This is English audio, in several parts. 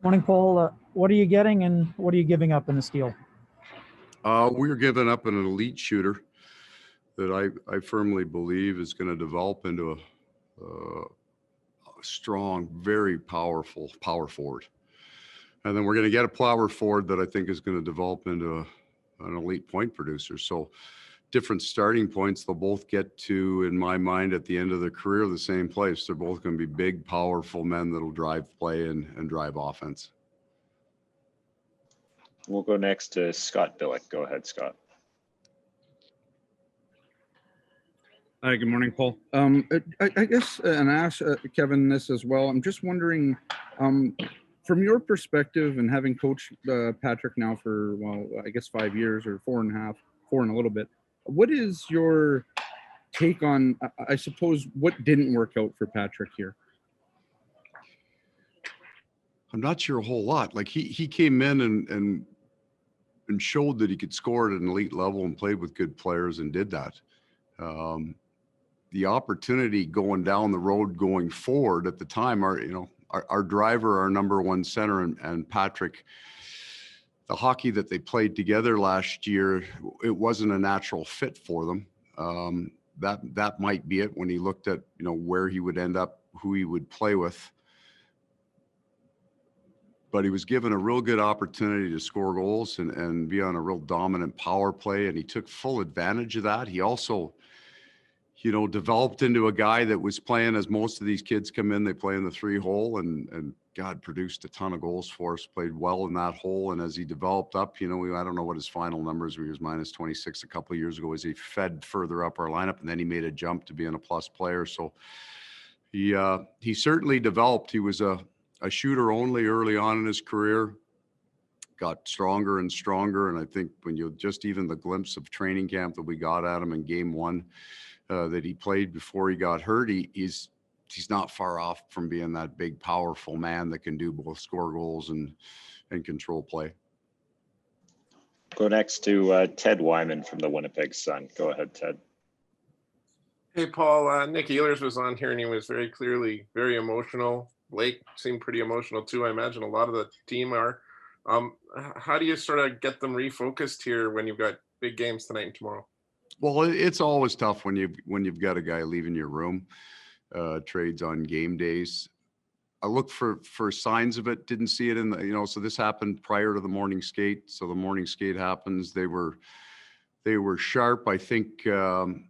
Morning, Paul. What are you getting and what are you giving up in this deal? We're giving up an elite shooter that I firmly believe is going to develop into a strong, very powerful power forward. And then we're going to get a power forward that I think is going to develop into an elite point producer. So different starting points, they'll both get to, in my mind, at the end of their career, the same place. They're both going to be big, powerful men that'll drive play and drive offense. We'll go next to Scott Billick. Go ahead, Scott. Hi, good morning, Paul. I guess, and I asked Kevin this as well. I'm just wondering, from your perspective and having coached Patrik now for, well, I guess 5 years or 4.5, 4 and a little bit, what is your take on, I suppose, what didn't work out for Patrik here? I'm not sure a whole lot. Like he came in and showed that he could score at an elite level and played with good players and did that. The opportunity going down the road going forward at the time, our driver, our number one center, and Patrik, the hockey that they played together last year, it wasn't a natural fit for them. That might be it when he looked at, where he would end up, who he would play with. But he was given a real good opportunity to score goals and be on a real dominant power play, and he took full advantage of that. He also, developed into a guy that was playing, as most of these kids come in, they play in the 3-hole, and God, produced a ton of goals for us, played well in that hole. And as he developed up, I don't know what his final numbers were. He was minus 26 a couple of years ago as he fed further up our lineup, and then he made a jump to being a plus player. So he certainly developed. He was a shooter only early on in his career, got stronger and stronger. And I think when even the glimpse of training camp that we got at him in game 1 that he played before he got hurt, he's not far off from being that big, powerful man that can do both score goals and control play. Go next to Ted Wyman from the Winnipeg Sun. Go ahead, Ted. Hey, Paul. Nick Ehlers was on here and he was very clearly very emotional. Blake seemed pretty emotional too. I imagine a lot of the team are. How do you sort of get them refocused here when you've got big games tonight and tomorrow? Well, it's always tough when you've got a guy leaving your room, trades on game days. I looked for signs of it, didn't see it in the, so this happened prior to the morning skate. So the morning skate happens. They were sharp. I think we'll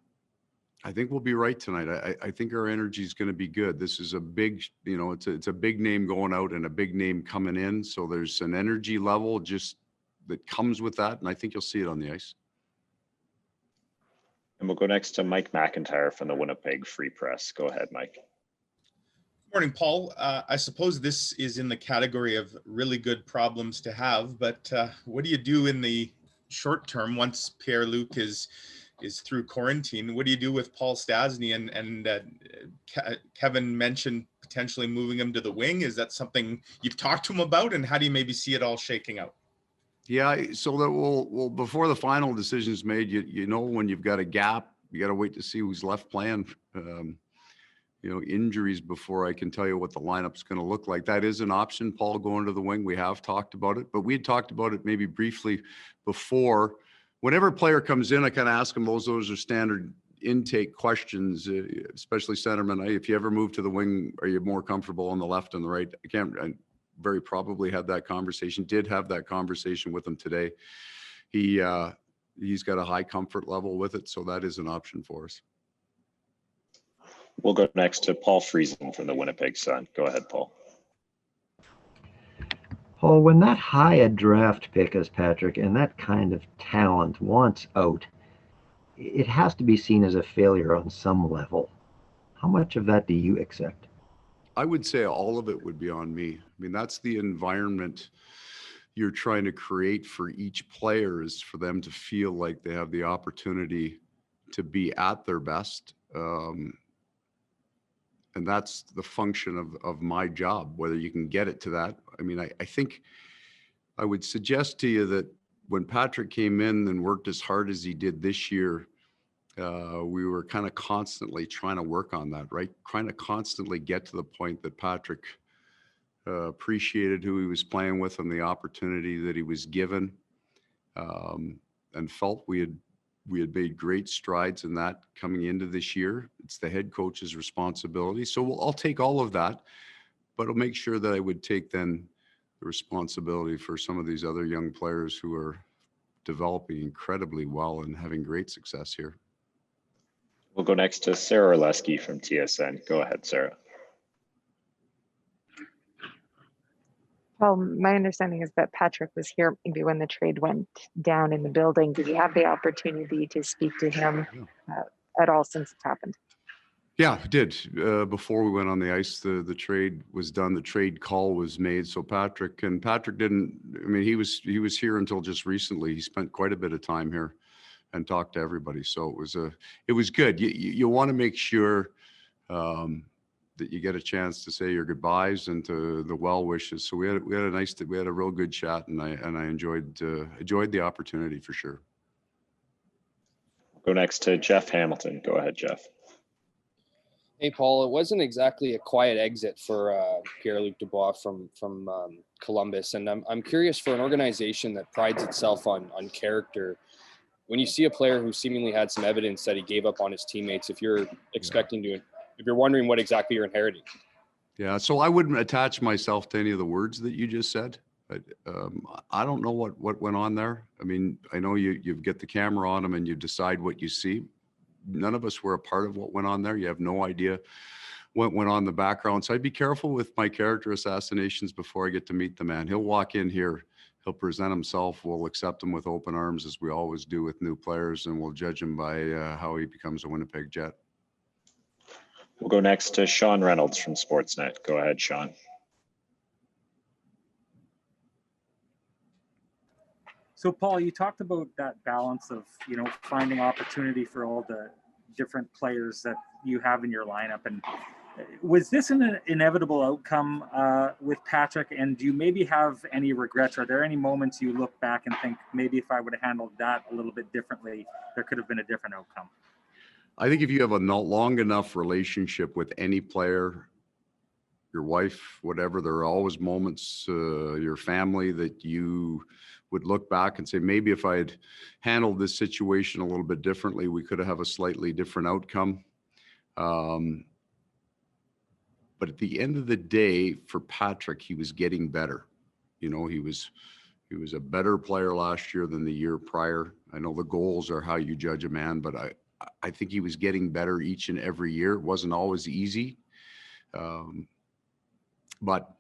be right tonight. I think our energy is going to be good. This is a big, it's a big name going out and a big name coming in. So there's an energy level just that comes with that. And I think you'll see it on the ice. And we'll go next to Mike McIntyre from the Winnipeg Free Press. Go ahead, Mike. Morning, Paul. I suppose this is in the category of really good problems to have, but what do you do in the short term once Pierre-Luc is through quarantine? What do you do with Paul Stastny? And Kevin mentioned potentially moving him to the wing. Is that something you've talked to him about? And how do you maybe see it all shaking out? Yeah, so that we'll before the final decision is made, when you've got a gap, you got to wait to see who's left playing. Injuries before I can tell you what the lineup's going to look like. That is an option, Paul, going to the wing. We have talked about it, but we had talked about it maybe briefly before. Whenever a player comes in, I kind of ask them those are standard intake questions, especially centermen. If you ever move to the wing, are you more comfortable on the left and the right? I very probably had that conversation, did have that conversation with him today. He's got a high comfort level with it, so that is an option for us. We'll go next to Paul Friesen from the Winnipeg Sun. Go ahead, Paul. Paul, when that high a draft pick as Patrik and that kind of talent wants out, it has to be seen as a failure on some level. How much of that do you accept? I would say all of it would be on me. I mean, that's the environment you're trying to create for each player, is for them to feel like they have the opportunity to be at their best. And that's the function of my job, whether you can get it to that. I mean, I think I would suggest to you that when Patrik came in and worked as hard as he did this year, we were kind of constantly trying to work on that, right? Trying to constantly get to the point that Patrik appreciated who he was playing with and the opportunity that he was given, and felt we had made great strides in that coming into this year. It's the head coach's responsibility. So I'll take all of that, but I'll make sure that I would take then the responsibility for some of these other young players who are developing incredibly well and having great success here. We'll go next to Sarah Orlesky from TSN. Go ahead, Sarah. Well, my understanding is that Patrik was here maybe when the trade went down in the building. Did you have the opportunity to speak to him at all since it's happened? Yeah, I did. Before we went on the ice, the trade was done. The trade call was made. So Patrik didn't, I mean, he was here until just recently. He spent quite a bit of time here and talked to everybody. So it was good. You want to make sure that you get a chance to say your goodbyes and to the well wishes. So we had a real good chat, and I enjoyed the opportunity for sure. Go next to Jeff Hamilton. Go ahead, Jeff. Hey, Paul, it wasn't exactly a quiet exit for Pierre-Luc Dubois from Columbus. And I'm curious, for an organization that prides itself on character, when you see a player who seemingly had some evidence that he gave up on his teammates, if you're wondering what exactly you're inheriting. Yeah, so I wouldn't attach myself to any of the words that you just said. But I don't know what went on there. I mean, I know you get the camera on him and you decide what you see. None of us were a part of what went on there. You have no idea what went on in the background. So I'd be careful with my character assassinations before I get to meet the man. He'll walk in here, he'll present himself. We'll accept him with open arms, as we always do with new players, and we'll judge him by how he becomes a Winnipeg Jet. We'll go next to Sean Reynolds from Sportsnet. Go ahead, Sean. So, Paul, you talked about that balance of, finding opportunity for all the different players that you have in your lineup. And was this an inevitable outcome with Patrik? And do you maybe have any regrets? Are there any moments you look back and think, maybe if I would have handled that a little bit differently, there could have been a different outcome? I think if you have a long enough relationship with any player, your wife, whatever, there are always moments, your family, that you would look back and say, maybe if I had handled this situation a little bit differently, we could have a slightly different outcome. But at the end of the day, for Patrik, he was getting better. He was a better player last year than the year prior. I know the goals are how you judge a man, but I think he was getting better each and every year. It wasn't always easy. But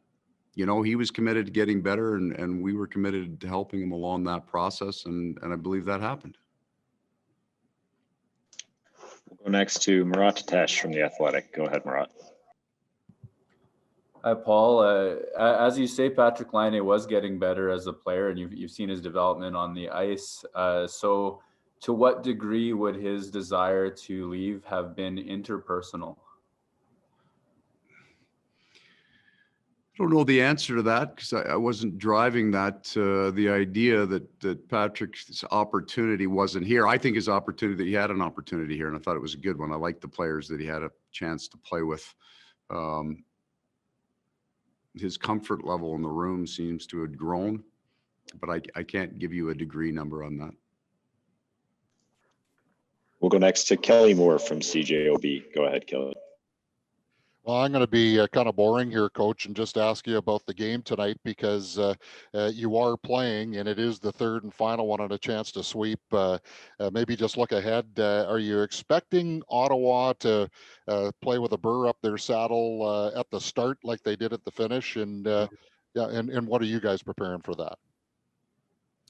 he was committed to getting better, and we were committed to helping him along that process, and I believe that happened. We'll go next to Murat Atesh from The Athletic. Go ahead, Murat. Hi, Paul. As you say, Patrik Laine was getting better as a player, and you've seen his development on the ice. So to what degree would his desire to leave have been interpersonal? I don't know the answer to that, because I wasn't driving that, the idea that Patrik's opportunity wasn't here. I think his opportunity, that he had an opportunity here, and I thought it was a good one. I liked the players that he had a chance to play with. His comfort level in the room seems to have grown, but I can't give you a degree number on that. We'll go next to Kelly Moore from CJOB. Go ahead, Kelly. Well, I'm going to be kind of boring here, Coach, and just ask you about the game tonight, because you are playing, and it is the third and final one, and a chance to sweep. Maybe just look ahead. Are you expecting Ottawa to play with a burr up their saddle at the start like they did at the finish? And and what are you guys preparing for that?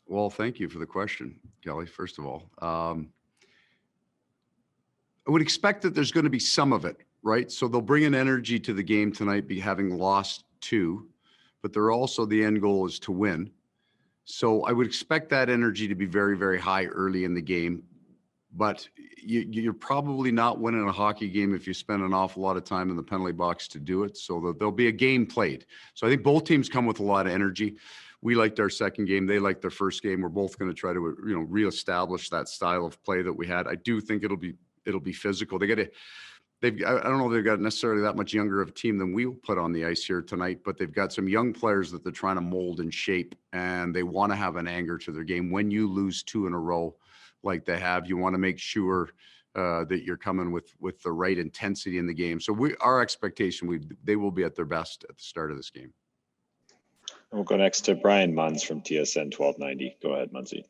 Well, thank you for the question, Kelly, first of all. I would expect that there's going to be some of it, right? So they'll bring an energy to the game tonight, having lost 2, but they're also, the end goal is to win. So I would expect that energy to be very, very high early in the game, but you're probably not winning a hockey game if you spend an awful lot of time in the penalty box to do it. So there'll be a game played. So I think both teams come with a lot of energy. We liked our second game. They liked their first game. We're both going to try to, reestablish that style of play that we had. I do think it'll be physical. They got to, I don't know if they've got necessarily that much younger of a team than we will put on the ice here tonight, but they've got some young players that they're trying to mold and shape, and they want to have an anger to their game. When you lose 2 in a row like they have, you want to make sure that you're coming with the right intensity in the game. So our expectation, they will be at their best at the start of this game. We'll go next to Brian Munz from TSN 1290. Go ahead, Munzie.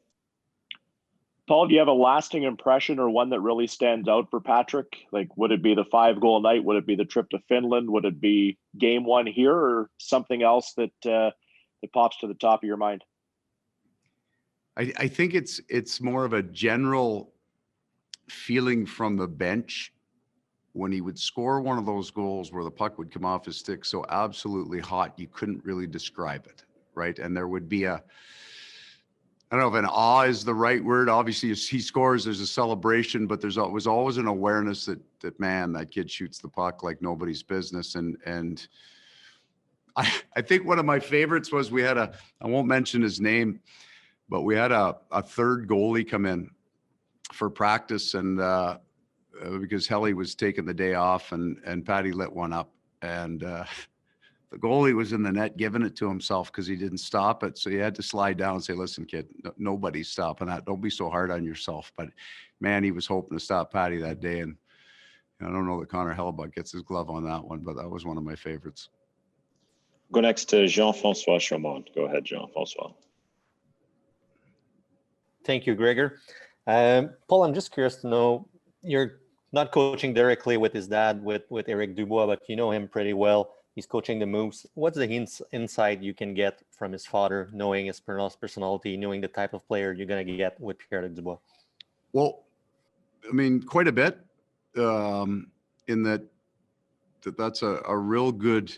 Paul, do you have a lasting impression or one that really stands out for Patrik? Like, would it be the 5-goal night? Would it be the trip to Finland? Would it be game 1 here, or something else that that pops to the top of your mind? I think it's more of a general feeling from the bench when he would score one of those goals where the puck would come off his stick so absolutely hot you couldn't really describe it, right? And there would be I don't know if an awe is the right word. Obviously, as he scores, there's a celebration, but was always an awareness that man, that kid shoots the puck like nobody's business. And I think one of my favorites was we had I won't mention his name, but we had a third goalie come in for practice, and because Helly was taking the day off, and Patty lit one up, and the goalie was in the net giving it to himself because he didn't stop it. So he had to slide down and say, listen, kid, nobody's stopping that. Don't be so hard on yourself. But man, he was hoping to stop Patty that day. And I don't know that Connor Hellebuck gets his glove on that one, but that was one of my favorites. Go next to Jean-François Chaumont. Go ahead, Jean-François. Thank you, Gregor. Paul, I'm just curious to know, you're not coaching directly with his dad, with Eric Dubois, but you know him pretty well. He's coaching the moves. What's the insight you can get from his father, knowing his personality, knowing the type of player you're going to get with Pierre-Luc Dubois? Well, I mean, quite a bit in that's a real good.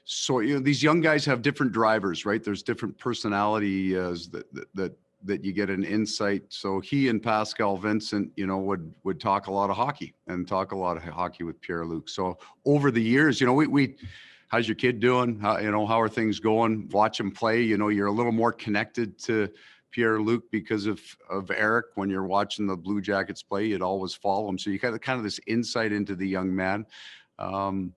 So, you know, these young guys have different drivers, right? There's different personality that you get an insight. So he and Pascal Vincent, you know, would talk a lot of hockey with Pierre-Luc. So over the years, you know, we how's your kid doing? How are things going? Watch him play. You know, you're a little more connected to Pierre-Luc because of Eric. When you're watching the Blue Jackets play, you'd always follow him. So you got kind of this insight into the young man. And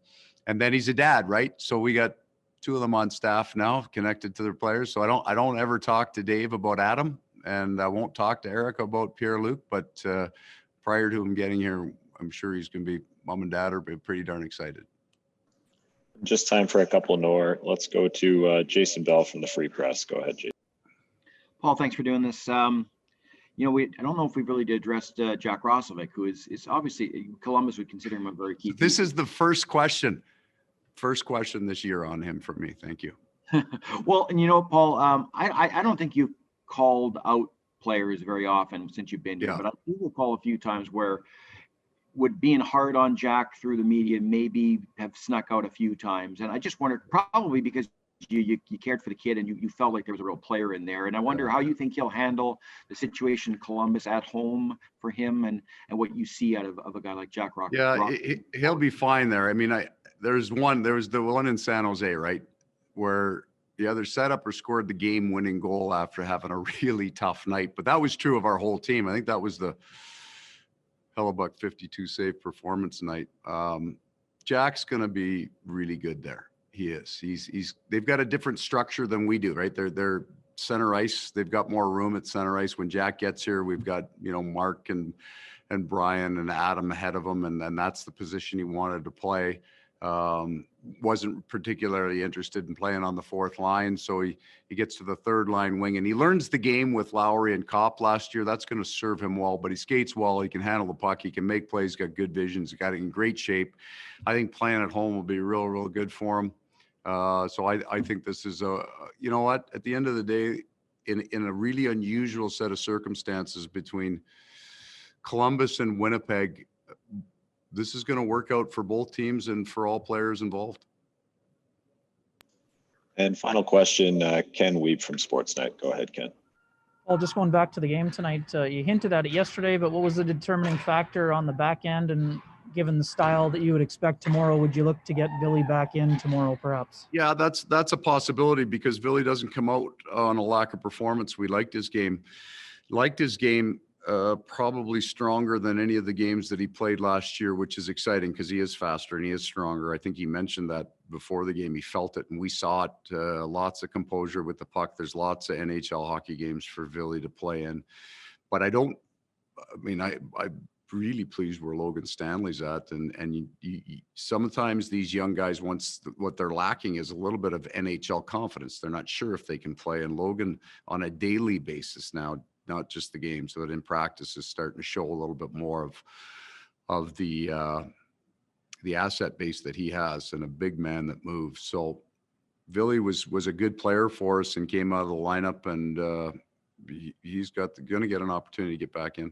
then he's a dad, right? So we got 2 of them on staff now, connected to their players. So I don't ever talk to Dave about Adam, and I won't talk to Eric about Pierre-Luc. But prior to him getting here, I'm sure he's going to be, mom and dad are pretty darn excited. Just time for a couple more. Let's go to Jason Bell from the Free Press. Go ahead, Jason. Paul, thanks for doing this. I don't know if we've really addressed Jack Roslovic, who is obviously, Columbus would consider him a very key. This is the first question this year on him for me. Thank you. Well, and Paul, I don't think you've called out players very often since you've been here, but I do recall a few times where being hard on Jack through the media maybe have snuck out a few times. And I just wondered, probably because you cared for the kid and you felt like there was a real player in there. And I wonder how you think he'll handle the situation in Columbus at home for him and what you see out of a guy like Jack Rock. Yeah, he'll be fine there. I mean, there was the one in San Jose, right, where he either set up or scored the game-winning goal after having a really tough night. But that was true of our whole team. I think that was the Hellebuck 52 save performance night. Jack's going to be really good there. He is. They've got a different structure than we do, right? They're center ice. They've got more room at center ice. When Jack gets here, we've got, Mark and Brian and Adam ahead of him, and then that's the position he wanted to play. Wasn't particularly interested in playing on the fourth line, so he gets to the third line wing, and he learns the game with Lowry and Kopp last year. That's going to serve him well, but he skates well. He can handle the puck. He can make plays. Got good vision. He's got it in great shape. I think playing at home will be real good for him. So I think this is you know what? At the end of the day, in a really unusual set of circumstances between Columbus and Winnipeg, this is going to work out for both teams and for all players involved. And final question, Ken Wiebe from Sportsnet. Go ahead, Ken. Well, just going back to the game tonight, you hinted at it yesterday, but what was the determining factor on the back end? And given the style that you would expect tomorrow, would you look to get Billy back in tomorrow, perhaps? Yeah, that's a possibility because Billy doesn't come out on a lack of performance. We liked his game. probably stronger than any of the games that he played last year, which is exciting because he is faster and he is stronger. I think he mentioned that before the game. He felt it and we saw it. Lots of composure with the puck. There's lots of NHL hockey games for Ville to play in. But I'm really pleased where Logan Stanley's at. And you, sometimes these young guys, what they're lacking is a little bit of NHL confidence. They're not sure if they can play. And Logan on a daily basis now, not just the game, so that in practice is starting to show a little bit more of the asset base that he has and a big man that moves. So Ville was a good player for us and came out of the lineup, and he's going to get an opportunity to get back in.